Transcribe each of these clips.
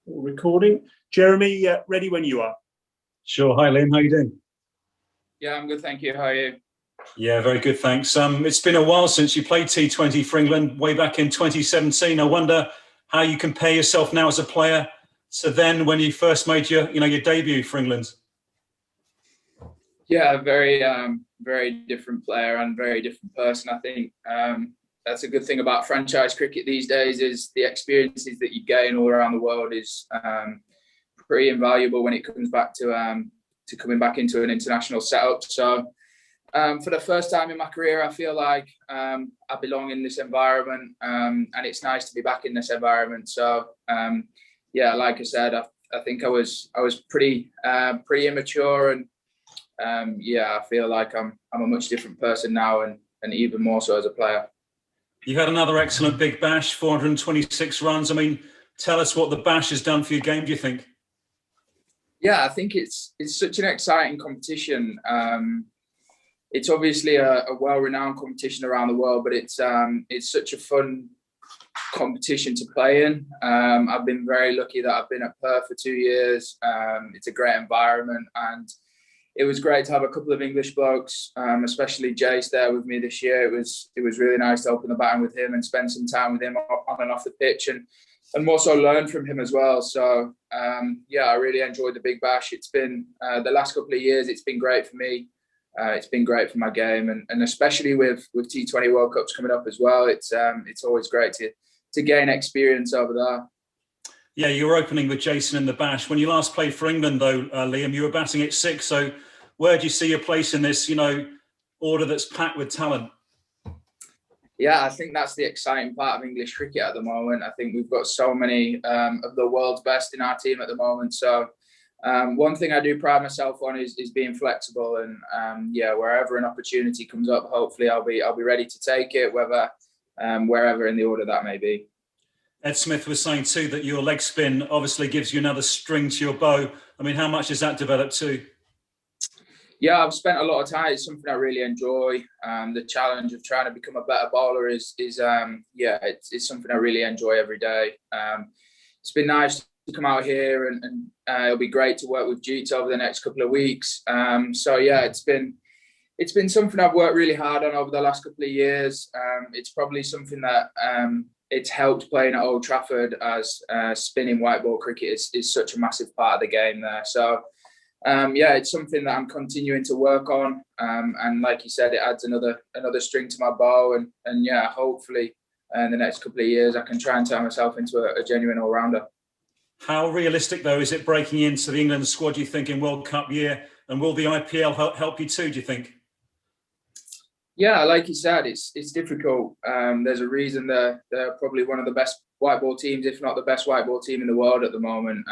Recording. Jeremy, ready when you are. Sure. Hi, Liam. How you doing? Yeah, I'm good, thank you. How are you? Yeah, very good, thanks. It's been a while since you played T20 for England, way back in 2017. I wonder how you compare yourself now as a player to then when you first made your debut for England. Yeah, very different player and very different person. I think that's a good thing about franchise cricket these days is the experiences that you gain all around the world is pretty invaluable when it comes back to coming back into an international setup. So for the first time in my career, I feel like I belong in this environment, and it's nice to be back in this environment. So yeah, like I said, I think I was pretty immature, and yeah, I feel like I'm a much different person now, and even more so as a player. You had another excellent big bash, 426 runs. I mean, tell us what the bash has done for your game, do you think? Yeah, I think it's such an exciting competition. It's obviously a well-renowned competition around the world, but it's such a fun competition to play in. I've been very lucky that I've been at Perth for 2 years. It's a great environment, and it was great to have a couple of English blokes, especially Jace, there with me this year. It was really nice to open the batting with him and spend some time with him on and off the pitch, and more so learn from him as well. So yeah, I really enjoyed the Big Bash. It's been the last couple of years. It's been great for me. It's been great for my game, and especially with T20 World Cups coming up as well. It's always great to gain experience over there. Yeah, you were opening with Jason in the bash. When you last played for England, though, Liam, you were batting at 6. So where do you see your place in this, order that's packed with talent? Yeah, I think that's the exciting part of English cricket at the moment. I think we've got so many of the world's best in our team at the moment. So one thing I do pride myself on is being flexible, and yeah, wherever an opportunity comes up, hopefully I'll be ready to take it, whether wherever in the order that may be. Ed Smith was saying too that your leg spin obviously gives you another string to your bow. I mean, how much has that developed too? Yeah, I've spent a lot of time. It's something I really enjoy. The challenge of trying to become a better bowler is yeah, it's something I really enjoy every day. It's been nice to come out here, and it'll be great to work with Jeets over the next couple of weeks. So yeah, it's been something I've worked really hard on over the last couple of years. It's probably something that it's helped playing at Old Trafford, as spinning white ball cricket is such a massive part of the game there. So yeah, it's something that I'm continuing to work on, and like you said, it adds another string to my bow, and yeah, hopefully in the next couple of years I can try and turn myself into a genuine all-rounder. How realistic though is it breaking into the England squad, do you think, in World Cup year, and will the IPL help you too, do you think? Yeah, like you said, it's difficult. There's a reason they're probably one of the best white ball teams, if not the best white ball team in the world at the moment.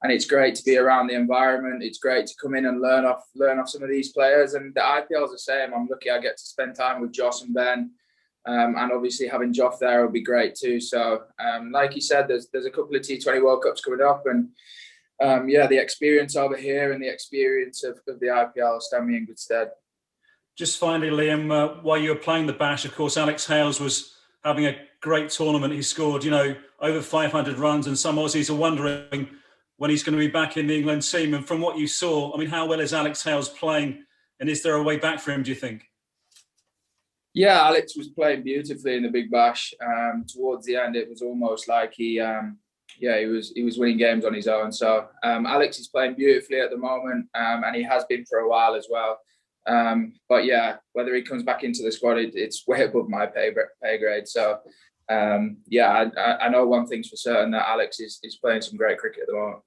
And it's great to be around the environment. It's great to come in and learn off some of these players. And the IPL is the same. I'm lucky I get to spend time with Joss and Ben, and obviously having Joff there will be great too. So like you said, there's a couple of T20 World Cups coming up, and yeah, the experience over here and the experience of the IPL stand me in good stead. Just finally, Liam, while you were playing the bash, of course, Alex Hales was having a great tournament. He scored, over 500 runs, and some Aussies are wondering when he's going to be back in the England team. And from what you saw, I mean, how well is Alex Hales playing, and is there a way back for him, do you think? Yeah, Alex was playing beautifully in the Big Bash. Towards the end, it was almost like he was winning games on his own. So Alex is playing beautifully at the moment, and he has been for a while as well. But yeah, whether he comes back into the squad, it's way above my pay grade. So yeah, I know one thing's for certain, that Alex is playing some great cricket at the moment.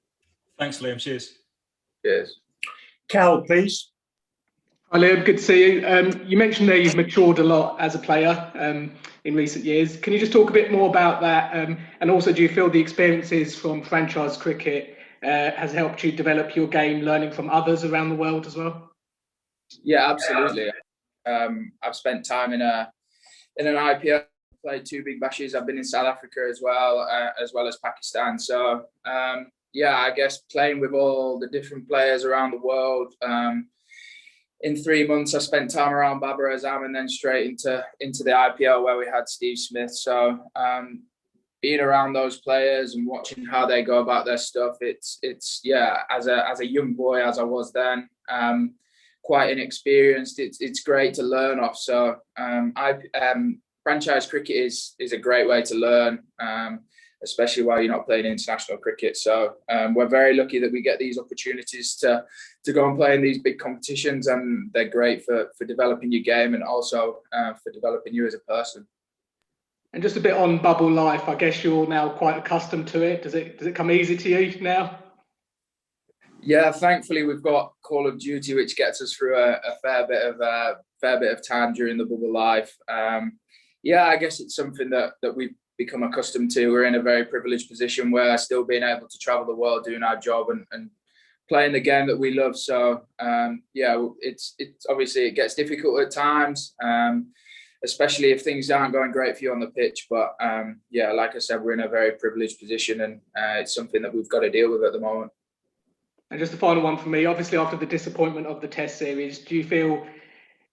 Thanks, Liam. Cheers. Cheers. Cal, please. Hi, Liam. Good to see you. You mentioned there you've matured a lot as a player in recent years. Can you just talk a bit more about that? And also, do you feel the experiences from franchise cricket has helped you develop your game, learning from others around the world as well? Yeah, absolutely. I've spent time in an IPL, played 2 Big Bashes. I've been in South Africa as well as Pakistan. So yeah, I guess playing with all the different players around the world. In 3 months, I spent time around Babar Azam, and then straight into the IPL where we had Steve Smith. So being around those players and watching how they go about their stuff, it's yeah, as a young boy as I was then, quite inexperienced. It's great to learn off. So franchise cricket is a great way to learn, especially while you're not playing international cricket. So we're very lucky that we get these opportunities to go and play in these big competitions, and they're great for developing your game and also for developing you as a person. And just a bit on bubble life, I guess you're now quite accustomed to it. Does it come easy to you now? Yeah, thankfully we've got Call of Duty, which gets us through a fair bit of time during the bubble life. Yeah, I guess it's something that we've become accustomed to. We're in a very privileged position where still being able to travel the world doing our job and playing the game that we love. So yeah, it's obviously it gets difficult at times, especially if things aren't going great for you on the pitch. But yeah, like I said, we're in a very privileged position, and it's something that we've got to deal with at the moment. And just the final one for me, obviously after the disappointment of the Test series, do you feel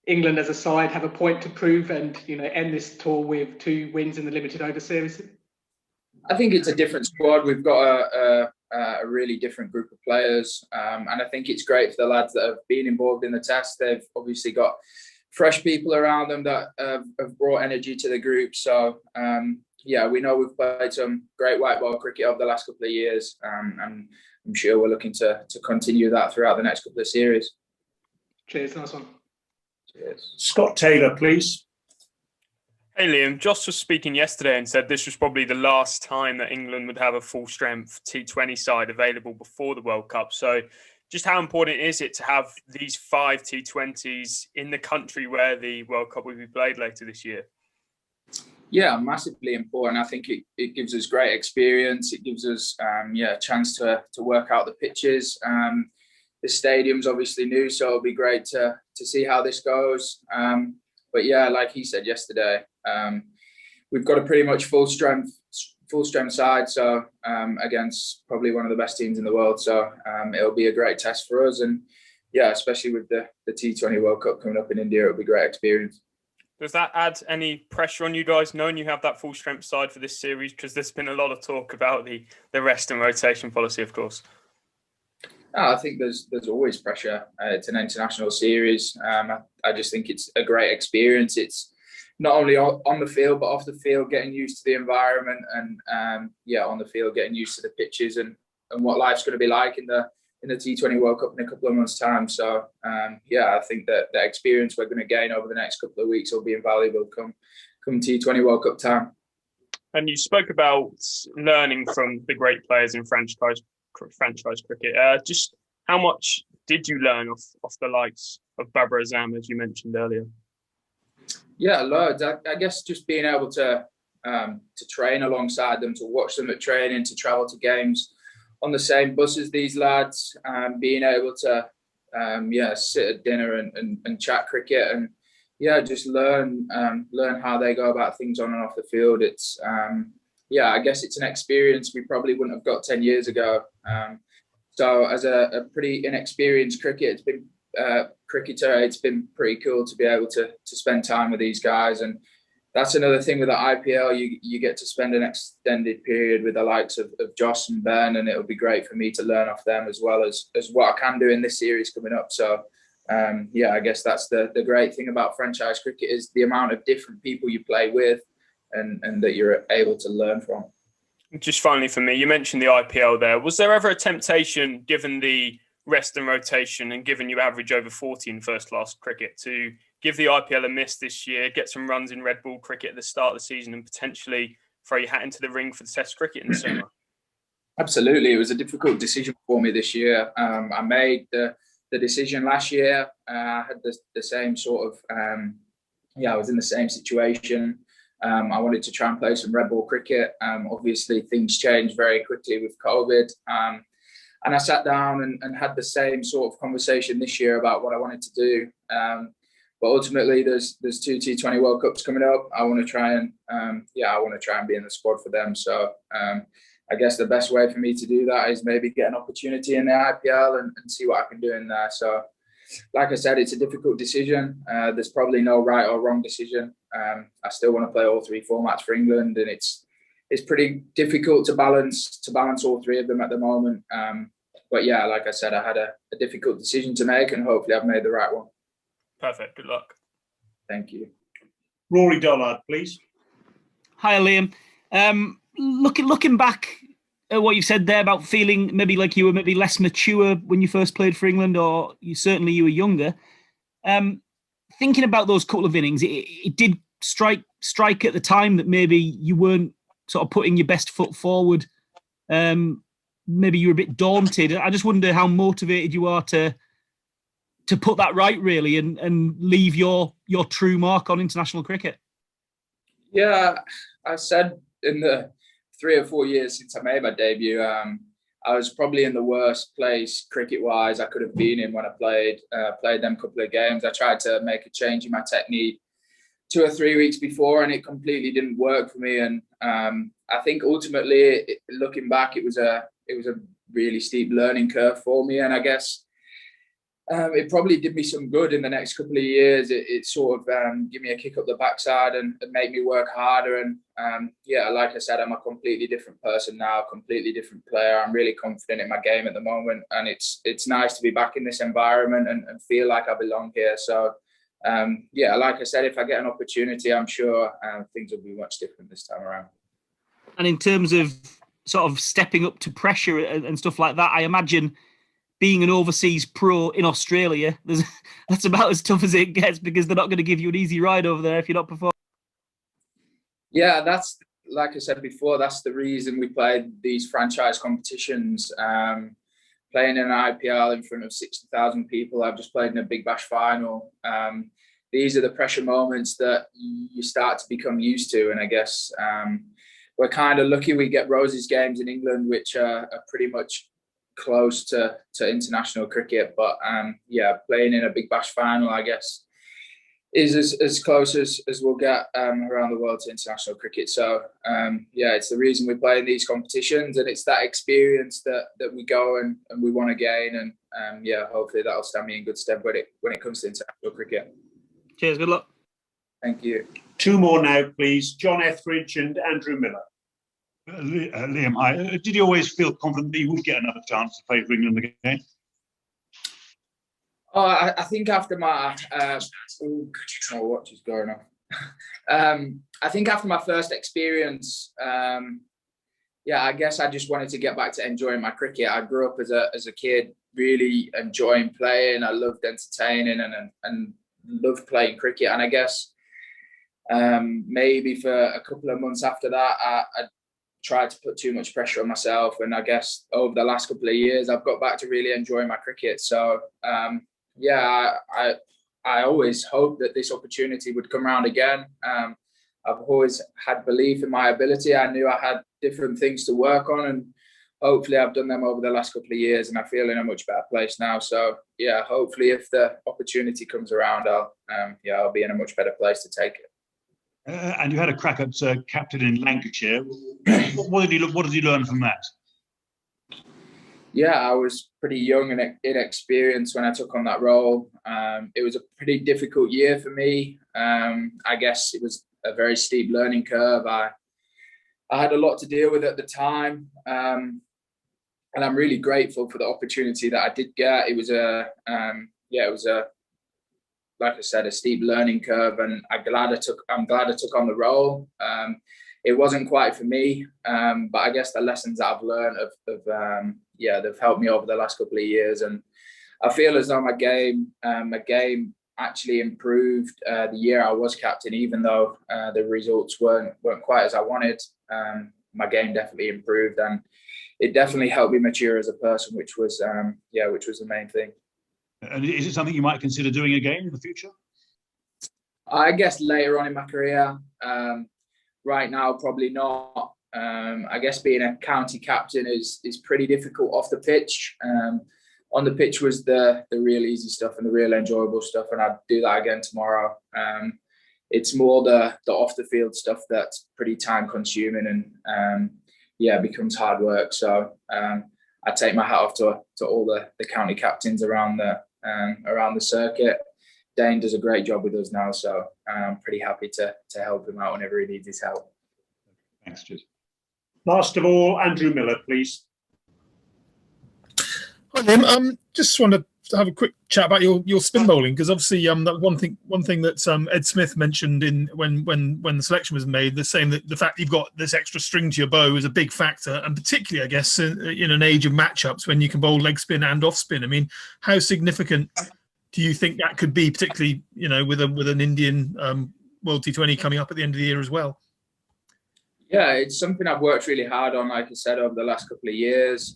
England as a side have a point to prove and end this tour with 2 wins in the limited over series? I think it's a different squad. We've got a really different group of players, and I think it's great for the lads that have been involved in the Test. They've obviously got fresh people around them that have brought energy to the group. So yeah, we know we've played some great white ball cricket over the last couple of years, and I'm sure we're looking to continue that throughout the next couple of series. Cheers, nice one. Cheers. Scott Taylor, please. Hey Liam, Josh was speaking yesterday and said this was probably the last time that England would have a full-strength T20 side available before the World Cup. So just how important is it to have these 5 T20s in the country where the World Cup will be played later this year? Yeah, massively important. I think it gives us great experience. It gives us a chance to work out the pitches. The stadium's obviously new, so it'll be great to see how this goes. But yeah, like he said yesterday, we've got a pretty much full strength side. So against probably one of the best teams in the world. So it'll be a great test for us. And yeah, especially with the T20 World Cup coming up in India, it'll be a great experience. Does that add any pressure on you guys, knowing you have that full strength side for this series? Because there's been a lot of talk about the rest and rotation policy, of course. I think there's always pressure. It's an international series. I just think it's a great experience. It's not only on the field, but off the field, getting used to the environment, and on the field, getting used to the pitches and what life's going to be like in the T20 World Cup in a couple of months' time. So I think that the experience we're going to gain over the next couple of weeks will be invaluable come T20 World Cup time. And you spoke about learning from the great players in franchise cricket. Just how much did you learn off the likes of Babar Azam, as you mentioned earlier? Yeah, loads. I guess just being able to train alongside them, to watch them at training, to travel to games on the same bus as these lads, being able to sit at dinner and chat cricket, and just learn how they go about things on and off the field. It's I guess it's an experience we probably wouldn't have got 10 years ago. So as a pretty inexperienced cricketer, it's been pretty cool to be able to spend time with these guys. And that's another thing with the IPL, you get to spend an extended period with the likes of Josh and Ben, and it'll be great for me to learn off them as well as what I can do in this series coming up. So I guess that's the great thing about franchise cricket, is the amount of different people you play with and that you're able to learn from. Just finally for me, you mentioned the IPL there. Was there ever a temptation, given the rest and rotation and given you average over 40 in first-class cricket, to give the IPL a miss this year, get some runs in red ball cricket at the start of the season, and potentially throw your hat into the ring for the Test cricket in the summer? Absolutely. It was a difficult decision for me this year. I made the decision last year. I had the same sort of, I was in the same situation. I wanted to try and play some red ball cricket. Obviously, things changed very quickly with COVID. And I sat down and had the same sort of conversation this year about what I wanted to do. But ultimately, there's 2 T20 World Cups coming up. I want to try and be in the squad for them. So I guess the best way for me to do that is maybe get an opportunity in the IPL and see what I can do in there. So, like I said, it's a difficult decision. There's probably no right or wrong decision. I still want to play all 3 formats for England, and it's it's pretty difficult to balance all three of them at the moment. But yeah, like I said, I had a difficult decision to make, and hopefully I've made the right one. Perfect. Good luck. Thank you. Rory Dollard, please. Hi, Liam. Looking back at what you said there about feeling maybe like you were maybe less mature when you first played for England, or you were younger. Thinking about those couple of innings, it did strike at the time that maybe you weren't sort of putting your best foot forward. Maybe you were a bit daunted. I just wonder how motivated you are to put that right, really, and leave your true mark on international cricket. Yeah, I said in the 3 or 4 years since I made my debut, I was probably in the worst place cricket-wise I could have been in when I played them couple of games. I tried to make a change in my technique 2 or 3 weeks before, and it completely didn't work for me. And I think ultimately, looking back, it was a really steep learning curve for me. And I guess it probably did me some good in the next couple of years. It sort of gave me a kick up the backside and made me work harder. And yeah, like I said, I'm a completely different person now, completely different player. I'm really confident in my game at the moment, and it's nice to be back in this environment and feel like I belong here. So yeah, like I said, if I get an opportunity, I'm sure things will be much different this time around. And in terms of sort of stepping up to pressure and stuff like that, I imagine being an overseas pro in Australia, that's about as tough as it gets, because they're not going to give you an easy ride over there if you're not performing. Yeah, that's, like I said before, that's the reason we played these franchise competitions. Playing in an IPL in front of 60,000 people. I've just played in a Big Bash final. These are the pressure moments that you start to become used to. And I guess we're kind of lucky we get Rosie's games in England, which are pretty much close to international cricket. But yeah, playing in a Big Bash final, I guess, is as close as we'll get around the world to international cricket. So yeah, it's the reason we play in these competitions, and it's that experience that we go and we want to gain. And yeah, hopefully that'll stand me in good stead when it comes to international cricket. Cheers, good luck. Thank you. 2 more now, please. John Etheridge and Andrew Miller. Liam, hi. Did you always feel confident that you would get another chance to play for England again? Oh, I think after my what is going on? I think after my first experience, yeah, I guess I just wanted to get back to enjoying my cricket. I grew up as a kid really enjoying playing. I loved entertaining and loved playing cricket. And I guess maybe for a couple of months after that, I tried to put too much pressure on myself. And I guess over the last couple of years, I've got back to really enjoying my cricket. So yeah, I always hoped that this opportunity would come around again. I've always had belief in my ability. I knew I had different things to work on, and hopefully I've done them over the last couple of years, and I feel in a much better place now. So yeah, hopefully if the opportunity comes around, I'll be in a much better place to take it. And you had a crack at captain in Lancashire. What did you learn from that? Yeah, I was pretty young and inexperienced when I took on that role. It was a pretty difficult year for me. I guess it was a very steep learning curve. I had a lot to deal with at the time, and I'm really grateful for the opportunity that I did get. It was like I said, a steep learning curve, and I'm glad I took on the role. It wasn't quite for me, but I guess the lessons that I've learned they've helped me over the last couple of years, and I feel as though my game actually improved the year I was captain, even though the results weren't quite as I wanted. My game definitely improved, and it definitely helped me mature as a person, which was the main thing. And is it something you might consider doing again in the future? I guess later on in my career. Right now, probably not. I guess being a county captain is pretty difficult off the pitch. On the pitch was the real easy stuff and the real enjoyable stuff, and I'd do that again tomorrow. It's more the off the field stuff that's pretty time consuming and becomes hard work. So I take my hat off to all the county captains around the circuit. Dane does a great job with us now, so I'm pretty happy to help him out whenever he needs his help. Thanks, Jude. Last of all, Andrew Miller, please. Hi, Liam. Just want to have a quick chat about your spin bowling, because obviously that one thing that Ed Smith mentioned when the selection was made, the same, that the fact you've got this extra string to your bow is a big factor, and particularly I guess in an age of matchups when you can bowl leg spin and off spin. I mean, how significant do you think that could be, particularly with an Indian World T20 coming up at the end of the year as well? Yeah, it's something I've worked really hard on, like I said, over the last couple of years.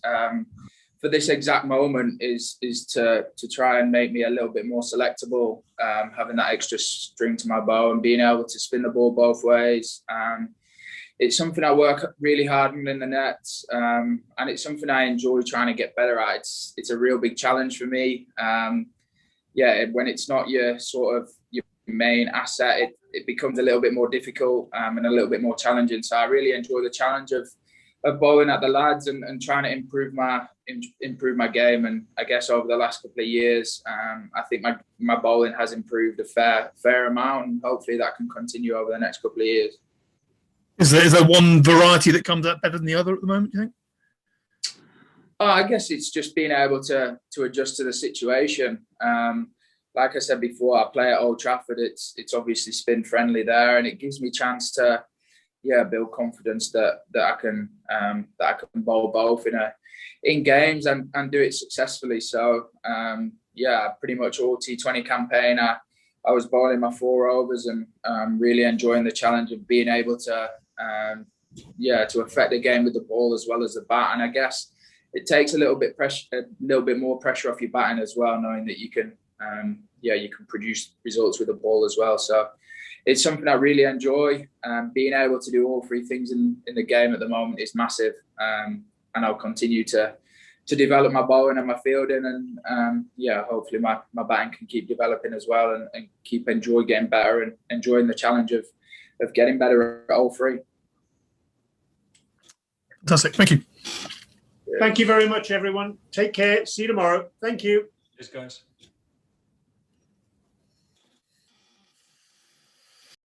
For this exact moment is to try and make me a little bit more selectable, having that extra string to my bow and being able to spin the ball both ways. It's something I work really hard on in the nets, and it's something I enjoy trying to get better at. It's a real big challenge for me. When it's not your main asset, it becomes a little bit more difficult and a little bit more challenging. So I really enjoy the challenge of bowling at the lads and trying to improve my game. And I guess over the last couple of years, I think my bowling has improved a fair amount, and hopefully that can continue over the next couple of years. Is there one variety that comes out better than the other at the moment, do you think? I guess it's just being able to adjust to the situation. Like I said before, I play at Old Trafford. It's obviously spin friendly there, and it gives me a chance to build confidence that I can bowl both in games and do it successfully. So pretty much all T20 campaign I was bowling my 4 overs and really enjoying the challenge of being able to affect the game with the ball as well as the bat. And I guess it takes a little bit more pressure off your batting as well, knowing that you can produce results with the ball as well. So it's something I really enjoy. Being able to do all 3 things in the game at the moment is massive. And I'll continue to develop my bowling and my fielding, and hopefully my batting can keep developing as well, and keep getting better and enjoying the challenge of getting better at all 3. Fantastic. Thank you. Thank you very much, everyone. Take care. See you tomorrow. Thank you. Cheers, guys.